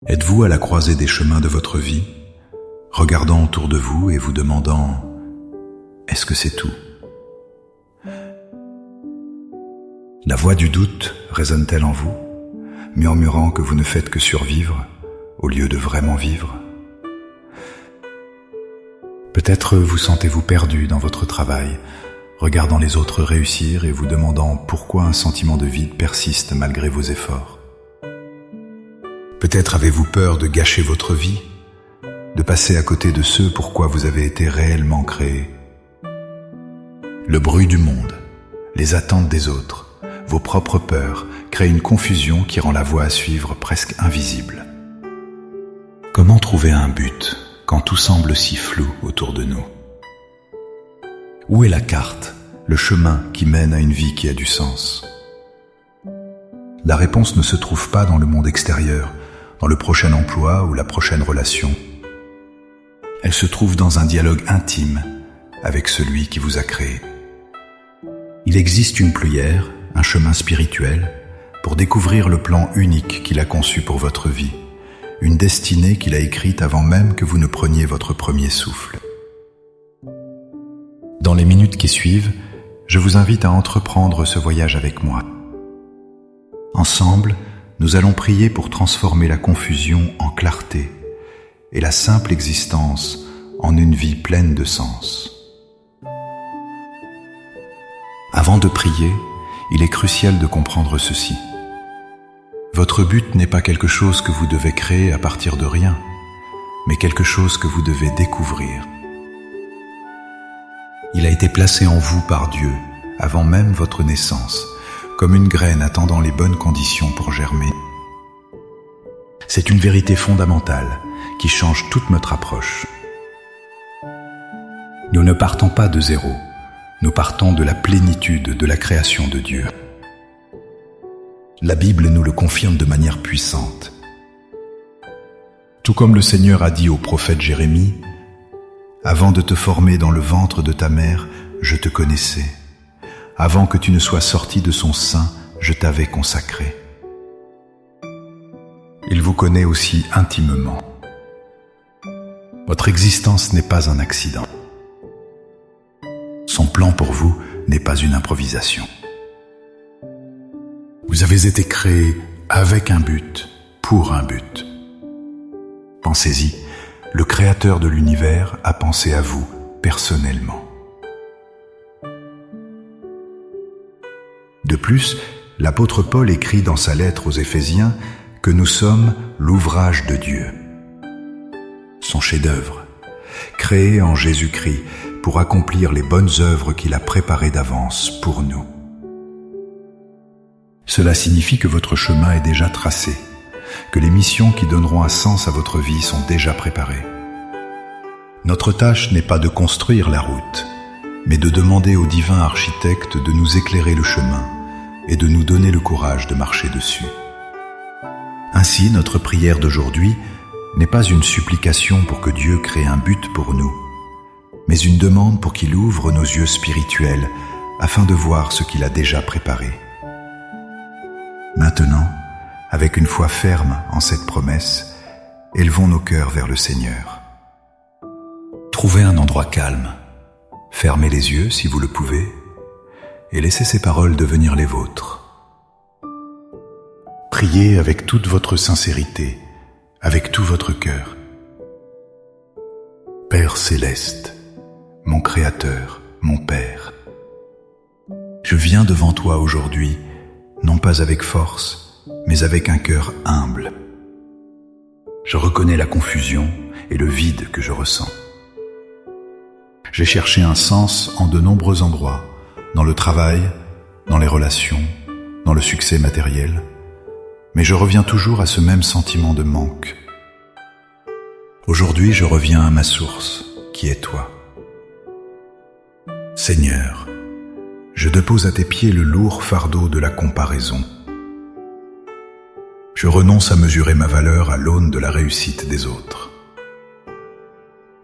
Êtes-vous à la croisée des chemins de votre vie, regardant autour de vous et vous demandant « Est-ce que c'est tout ?» La voix du doute résonne-t-elle en vous, murmurant que vous ne faites que survivre au lieu de vraiment vivre? Peut-être vous sentez-vous perdu dans votre travail, regardant les autres réussir et vous demandant pourquoi un sentiment de vide persiste malgré vos efforts. Peut-être avez-vous peur de gâcher votre vie, de passer à côté de ce pourquoi vous avez été réellement créé. Le bruit du monde, les attentes des autres, vos propres peurs créent une confusion qui rend la voie à suivre presque invisible. Comment trouver un but quand tout semble si flou autour de nous? Où est la carte, le chemin qui mène à une vie qui a du sens? La réponse ne se trouve pas dans le monde extérieur, dans le prochain emploi ou la prochaine relation. Elle se trouve dans un dialogue intime avec celui qui vous a créé. Il existe une prière, un chemin spirituel, pour découvrir le plan unique qu'il a conçu pour votre vie, une destinée qu'il a écrite avant même que vous ne preniez votre premier souffle. Dans les minutes qui suivent, je vous invite à entreprendre ce voyage avec moi. Ensemble, nous allons prier pour transformer la confusion en clarté et la simple existence en une vie pleine de sens. Avant de prier, il est crucial de comprendre ceci. Votre but n'est pas quelque chose que vous devez créer à partir de rien, mais quelque chose que vous devez découvrir. Il a été placé en vous par Dieu avant même votre naissance, comme une graine attendant les bonnes conditions pour germer. C'est une vérité fondamentale qui change toute notre approche. Nous ne partons pas de zéro, nous partons de la plénitude de la création de Dieu. La Bible nous le confirme de manière puissante. Tout comme le Seigneur a dit au prophète Jérémie, « Avant de te former dans le ventre de ta mère, je te connaissais. Avant que tu ne sois sorti de son sein, je t'avais consacré. » Il vous connaît aussi intimement. Votre existence n'est pas un accident. Son plan pour vous n'est pas une improvisation. Vous avez été créé avec un but, pour un but. Pensez-y, le Créateur de l'univers a pensé à vous personnellement. De plus, l'apôtre Paul écrit dans sa lettre aux Éphésiens que nous sommes l'ouvrage de Dieu, son chef-d'œuvre, créé en Jésus-Christ pour accomplir les bonnes œuvres qu'il a préparées d'avance pour nous. Cela signifie que votre chemin est déjà tracé, que les missions qui donneront un sens à votre vie sont déjà préparées. Notre tâche n'est pas de construire la route, mais de demander au divin architecte de nous éclairer le chemin et de nous donner le courage de marcher dessus. Ainsi, notre prière d'aujourd'hui n'est pas une supplication pour que Dieu crée un but pour nous, mais une demande pour qu'il ouvre nos yeux spirituels afin de voir ce qu'il a déjà préparé. Maintenant, avec une foi ferme en cette promesse, élevons nos cœurs vers le Seigneur. Trouvez un endroit calme, fermez les yeux si vous le pouvez, et laissez ces paroles devenir les vôtres. Priez avec toute votre sincérité, avec tout votre cœur. Père céleste, mon Créateur, mon Père, je viens devant toi aujourd'hui, non pas avec force, mais avec un cœur humble. Je reconnais la confusion et le vide que je ressens. J'ai cherché un sens en de nombreux endroits, dans le travail, dans les relations, dans le succès matériel, mais je reviens toujours à ce même sentiment de manque. Aujourd'hui, je reviens à ma source, qui est toi. Seigneur, je dépose à tes pieds le lourd fardeau de la comparaison. Je renonce à mesurer ma valeur à l'aune de la réussite des autres.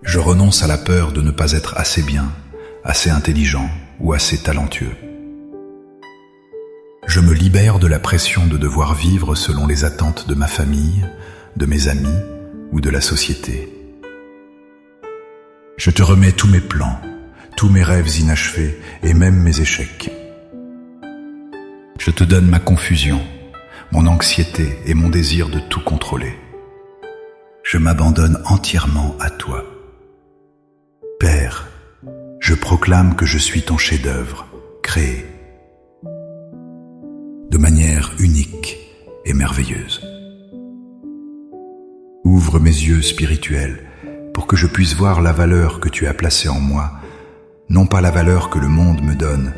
Je renonce à la peur de ne pas être assez bien, assez intelligent ou assez talentueux. Je me libère de la pression de devoir vivre selon les attentes de ma famille, de mes amis ou de la société. Je te remets tous mes plans, tous mes rêves inachevés et même mes échecs. Je te donne ma confusion, mon anxiété et mon désir de tout contrôler. Je m'abandonne entièrement à toi. Père, je proclame que je suis ton chef-d'œuvre, créé de manière unique et merveilleuse. Ouvre mes yeux spirituels pour que je puisse voir la valeur que tu as placée en moi, non pas la valeur que le monde me donne,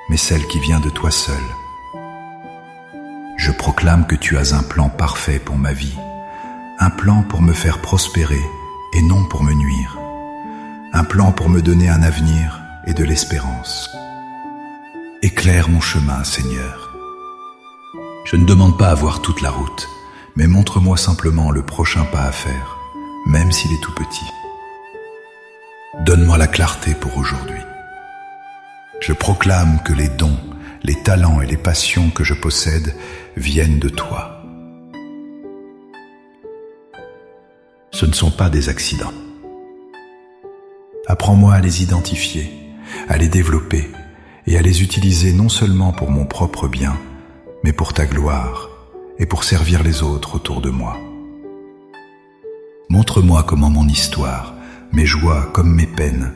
mais celle qui vient de toi seul. Je proclame que tu as un plan parfait pour ma vie, un plan pour me faire prospérer et non pour me nuire, un plan pour me donner un avenir et de l'espérance. Éclaire mon chemin, Seigneur. Je ne demande pas à voir toute la route, mais montre-moi simplement le prochain pas à faire, même s'il est tout petit. Donne-moi la clarté pour aujourd'hui. Je proclame que les dons, les talents et les passions que je possède viennent de toi. Ce ne sont pas des accidents. Apprends-moi à les identifier, à les développer et à les utiliser non seulement pour mon propre bien, mais pour ta gloire et pour servir les autres autour de moi. Montre-moi comment mon histoire, mes joies comme mes peines,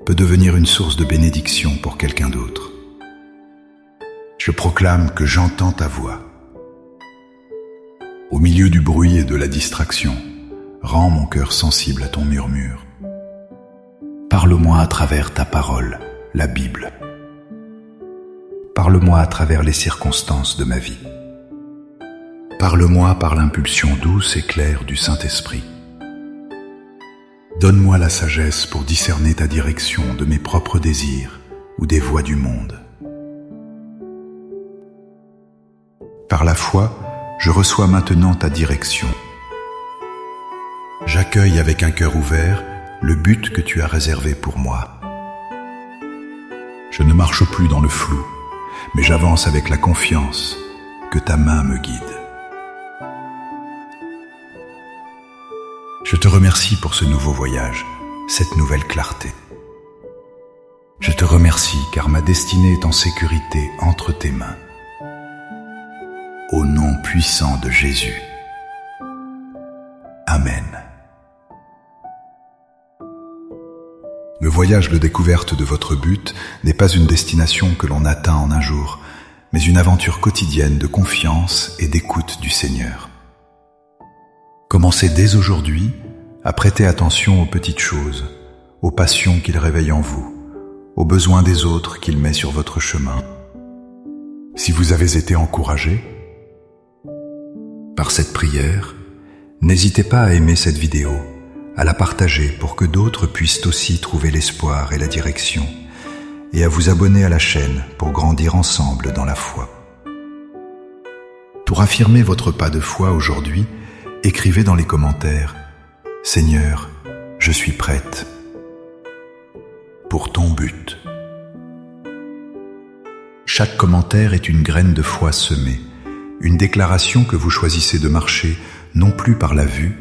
peut devenir une source de bénédiction pour quelqu'un d'autre. Je proclame que j'entends ta voix. Au milieu du bruit et de la distraction, rends mon cœur sensible à ton murmure. Parle-moi à travers ta parole, la Bible. Parle-moi à travers les circonstances de ma vie. Parle-moi par l'impulsion douce et claire du Saint-Esprit. Donne-moi la sagesse pour discerner ta direction de mes propres désirs ou des voies du monde. Par la foi, je reçois maintenant ta direction. J'accueille avec un cœur ouvert le but que tu as réservé pour moi. Je ne marche plus dans le flou, mais j'avance avec la confiance que ta main me guide. Je te remercie pour ce nouveau voyage, cette nouvelle clarté. Je te remercie car ma destinée est en sécurité entre tes mains. Au nom puissant de Jésus. Amen. Le voyage de découverte de votre but n'est pas une destination que l'on atteint en un jour, mais une aventure quotidienne de confiance et d'écoute du Seigneur. Commencez dès aujourd'hui à prêter attention aux petites choses, aux passions qu'il réveille en vous, aux besoins des autres qu'il met sur votre chemin. Si vous avez été encouragé par cette prière, n'hésitez pas à aimer cette vidéo, à la partager pour que d'autres puissent aussi trouver l'espoir et la direction, et à vous abonner à la chaîne pour grandir ensemble dans la foi. Pour affirmer votre pas de foi aujourd'hui, écrivez dans les commentaires « Seigneur, je suis prête pour ton but ». Chaque commentaire est une graine de foi semée, une déclaration que vous choisissez de marcher non plus par la vue,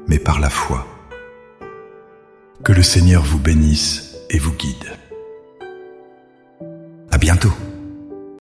mais par la foi. Que le Seigneur vous bénisse et vous guide. À bientôt.